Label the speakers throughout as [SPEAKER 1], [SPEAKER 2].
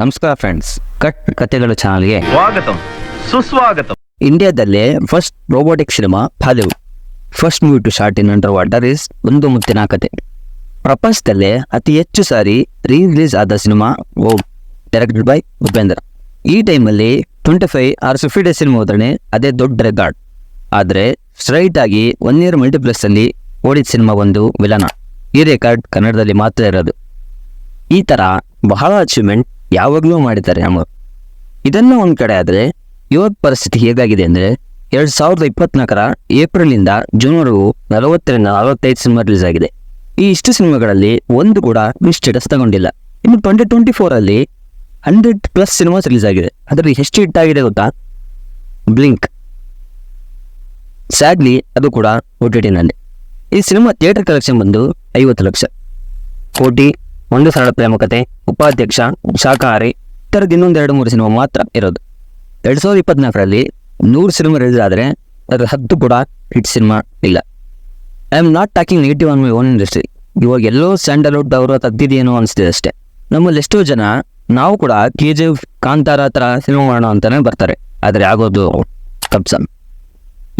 [SPEAKER 1] ನಮಸ್ಕಾರ friends, cut ಕಥೆಗಳು ಚಾನಲ್ಗೆ
[SPEAKER 2] ಸ್ವಾಗತಂ ಸುಸ್ವಾಗತಂ.
[SPEAKER 1] ಇಂಡಿಯಾದಲ್ಲೇ first robotic cinema Hollywood. First movie to shot in underwater is ಒಂದು ಮುತ್ತಿನ ಕತೆ. ಪ್ರಪಂಚದಲ್ಲೇ ಅತಿ ಹೆಚ್ಚು ಸಾರಿ ರಿಲೀಸ್ ಆದ ಸಿನಿಮಾ ಓಮ್, ಡೈರೆಕ್ಟೆಡ್ ಬೈ ಉಪೇಂದ್ರ. ಈ ಟೈಮಲ್ಲಿ 25 or 50 ಡೇಸ್ ಸಿನಿಮಾ ಹೋದ್ರೆ ಅದೇ ದೊಡ್ಡ ರೆಕಾರ್ಡ್. ಆದರೆ ಸ್ಟ್ರೈಟ್ ಆಗಿ 1 year ಮಲ್ಟಿಪ್ಲೆಕ್ಸ್ ಅಲ್ಲಿ ಓಡಿದ ಸಿನಿಮಾ ಒಂದು ವಿಲನ. ಈ ರೆಕಾರ್ಡ್ ಕನ್ನಡದಲ್ಲಿ ಮಾತ್ರ ಇರೋದು. ಈ ಥರ ಬಹಳ ಅಚೀವ್ಮೆಂಟ್ ಯಾವಾಗಲೂ ಮಾಡಿದ್ದಾರೆ ನಮ್ಮ. ಇದನ್ನು ಒಂದು ಕಡೆ ಆದರೆ ಇವಾಗ ಪರಿಸ್ಥಿತಿ ಹೇಗಾಗಿದೆ ಅಂದರೆ 2024 ಏಪ್ರಿಲಿಂದ ಜೂನ್ವರೆಗೂ 40 ರಿಂದ 45 ಸಿನಿಮಾ ರಿಲೀಸ್ ಆಗಿದೆ. ಈ ಇಷ್ಟು ಸಿನಿಮಾಗಳಲ್ಲಿ ಒಂದು ಕೂಡ ಸ್ಟೇಟಸ್ ತಗೊಂಡಿಲ್ಲ. ಇನ್ನು 2024 100+ ಸಿನಿಮಾಸ್ ರಿಲೀಸ್ ಆಗಿದೆ. ಅದರಲ್ಲಿ ಎಷ್ಟು ಹಿಟ್ ಆಗಿದೆ ಗೊತ್ತಾ? ಬ್ಲಿಂಕ್. ಸ್ಯಾಡ್ಲಿ ಅದು ಕೂಡ OTT-ನಲ್ಲಿ. ಈ ಸಿನಿಮಾ ಥಿಯೇಟರ್ ಕಲೆಕ್ಷನ್ ಬಂದು 50 ಲಕ್ಷ. ಕೋಟಿ, ಒಂದು ಸರಳ ಪ್ರೇಮ ಕತೆ, ಉಪಾಧ್ಯಕ್ಷ, ಶಾಕಾಹಾರಿ, ಈ ಥರದ್ದು ಇನ್ನೊಂದು 2-3 ಸಿನಿಮಾ ಮಾತ್ರ ಇರೋದು. 2024 100 ಸಿನಿಮಾ ರಿಲೀಸ್ ಆದರೆ ಅದರ 10 ಕೂಡ ಹಿಟ್ ಸಿನಿಮಾ ಇಲ್ಲ. I am not talking negative on my own industry. ಇವಾಗ ಎಲ್ಲೋ ಸ್ಯಾಂಡಲ್ವುಡ್ ಅವರು ತಗ್ದಿದೆಯೇನೋ ಅನಿಸ್ತಿದೆ ಅಷ್ಟೇ. ನಮ್ಮಲ್ಲಿ ಎಷ್ಟೋ ಜನ ನಾವು ಕೂಡ KGF, ಕಾಂತಾರ ಥರ ಸಿನಿಮಾ ಮಾಡೋಣ ಅಂತಲೇ ಬರ್ತಾರೆ. ಆದರೆ ಆಗೋದು ಕಬ್ಸನ್.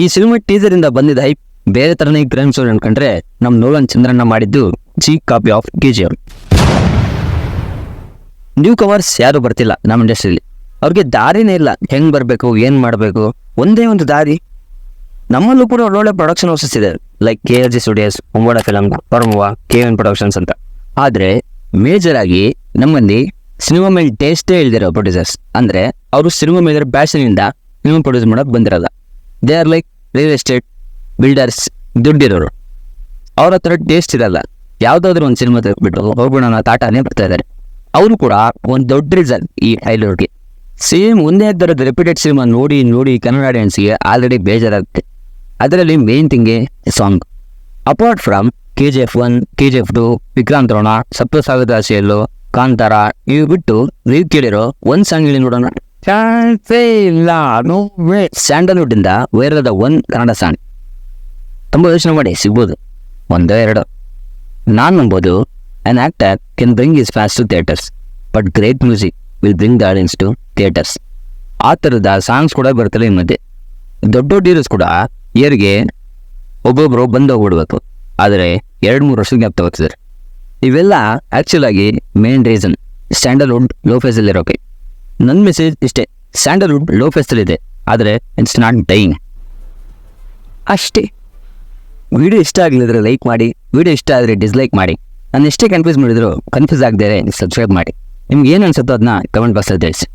[SPEAKER 1] ಈ ಸಿನಿಮಾ ಟೀಸರಿಂದ ಬಂದಿದ್ದ ಹೈಪ್ ಬೇರೆ ಥರನೇ ಕ್ರೈಮ್ ಸ್ಟೋರಿ ಅನ್ಕೊಂಡ್ರೆ ನಮ್ಮ ನೋಲನ್ ಚಂದ್ರಣ್ಣ ಮಾಡಿದ್ದು cheap copy of KGF. Newcomers ಯಾರು ಬರ್ತಿಲ್ಲ ನಮ್ಮ ಇಂಡಸ್ಟ್ರಿಯಲ್ಲಿ. ಅವ್ರಿಗೆ ದಾರಿನೇ ಇಲ್ಲ, ಹೆಂಗೆ ಬರಬೇಕು, ಏನು ಮಾಡಬೇಕು, ಒಂದೇ ಒಂದು ದಾರಿ. ನಮ್ಮಲ್ಲೂ ಕೂಡ ಒಳ್ಳೊಳ್ಳೆ ಪ್ರೊಡಕ್ಷನ್ ಹೌಸಸ್ ಇದೆ, ಲೈಕ್ KRG ಸ್ಟುಡಿಯೋಸ್, ಮುಂಬಡ ಫಿಲಮ್, ಪರ್ಮುವ, KN ಪ್ರೊಡಕ್ಷನ್ಸ್ ಅಂತ. ಆದರೆ ಮೇಜರ್ ಆಗಿ ನಮ್ಮಲ್ಲಿ ಸಿನಿಮಾ ಮೇಲೆ ಟೇಸ್ಟೇ ಇಲ್ದಿರೋ ಪ್ರೊಡ್ಯೂಸರ್ಸ್, ಅಂದರೆ ಅವರು ಸಿನಿಮಾ ಮೇಲೆ ಪ್ಯಾಷನಿಂದ ಸಿನಿಮಾ ಪ್ರೊಡ್ಯೂಸ್ ಮಾಡೋಕೆ ಬಂದಿರೋಲ್ಲ. They are like real estate builders, ದುಡ್ಡಿರೋರು. ಅವ್ರ ಹತ್ರ ಟೇಸ್ಟ್ ಇರಲ್ಲ. ಯಾವುದಾದ್ರೂ ಒಂದು ಸಿನಿಮಾ ತೆಗೆದ್ಬಿಟ್ಟು ಹೋಗೋಣ ತಾಟಾನೇ ಬರ್ತಾ ಇದ್ದಾರೆ. ಅವರು ಕೂಡ ಒಂದು ದೊಡ್ಡ ರೀಸನ್ ಈ ಹೈಲೋಡ್ಗೆ. ಸೇಮ್ ಒಂದೇ ಥರದ ರಿಪೀಟೆಡ್ ಸಿನಿಮಾ ನೋಡಿ ನೋಡಿ ಕನ್ನಡ ಆಡಿಯನ್ಸ್ಗೆ ಆಲ್ರೆಡಿ ಬೇಜಾರಾಗುತ್ತೆ. ಅದರಲ್ಲಿ ಮೇನ್ ಥಿಂಗೇ song. Apart from KGF 1, KGF 2, Vikrant Rona, ಸಪ್ತಸಾಗರದ ಆಸೆಯಲ್ಲೋ, ಕಾಂತಾರ, ಇವು ಬಿಟ್ಟು ನೀವು ಕೇಳಿರೋ ಒಂದು ಸಾಂಗ್ ಹೇಳಿ ನೋಡೋಣ. ಸ್ಯಾಂಡಲ್ವುಡ್ ಇಂದ ವೈರಲ್ ಆದ ಒಂದು ಕನ್ನಡ ಸಾಂಗ್. ತುಂಬ ಯೋಚನೆ ಮಾಡಿ, ಸಿಗ್ಬೋದು 1-2. ನಾನು ನಂಬೋದು an actor can bring his fans to theaters, but great music will bring the audience to theaters. ಆ ಥರದ ಸಾಂಗ್ಸ್ ಕೂಡ ಬರ್ತಲ್ಲ ಈ ಮಧ್ಯೆ. ದೊಡ್ಡ ಹೀರೋಸ್ ಕೂಡ ಇಯರ್ಗೆ ಒಬ್ಬೊಬ್ಬರು ಬಂದು ಹೋಗ್ಬಿಡ್ಬೇಕು, ಆದರೆ 2-3 ವರ್ಷಕ್ಕೆ ಗ್ಯಾಪ್ ತಗೋತಿದ್ದಾರೆ. ಇವೆಲ್ಲ ಆ್ಯಕ್ಚುಲ್ ಆಗಿ ಮೇನ್ ರೀಸನ್ ಸ್ಯಾಂಡಲ್ವುಡ್ ಲೋ ಫೇಸಲ್ಲಿರೋಕೆ. ನನ್ನ ಮೆಸೇಜ್ ಇಷ್ಟೇ, ಸ್ಯಾಂಡಲ್ವುಡ್ ಲೋ ಫೇಸಲ್ಲಿದೆ, ಆದರೆ ಇಟ್ಸ್ ನಾಟ್ ಡೈಯಿಂಗ್ ಅಷ್ಟೇ. ವಿಡಿಯೋ ಇಷ್ಟ ಆಗಲಿದ್ರೆ ಲೈಕ್ ಮಾಡಿ, ವಿಡಿಯೋ ಇಷ್ಟ ಆದರೆ ಡಿಸ್ಲೈಕ್ ಮಾಡಿ. ನಾನು ಎಷ್ಟೇ ಕನ್ಫ್ಯೂಸ್ ಮಾಡಿದ್ರು ಕನ್ಫ್ಯೂಸ್ ಆಗದೇ ಸಬ್ಸ್ಕ್ರೈಬ್ ಮಾಡಿ. ನಿಮ್ಗೆ ಏನು ಅನ್ಸುತ್ತೋ ಅದನ್ನ ಕಮೆಂಟ್ ಬಾಕ್ಸಲ್ಲಿ ತಿಳಿಸಿ.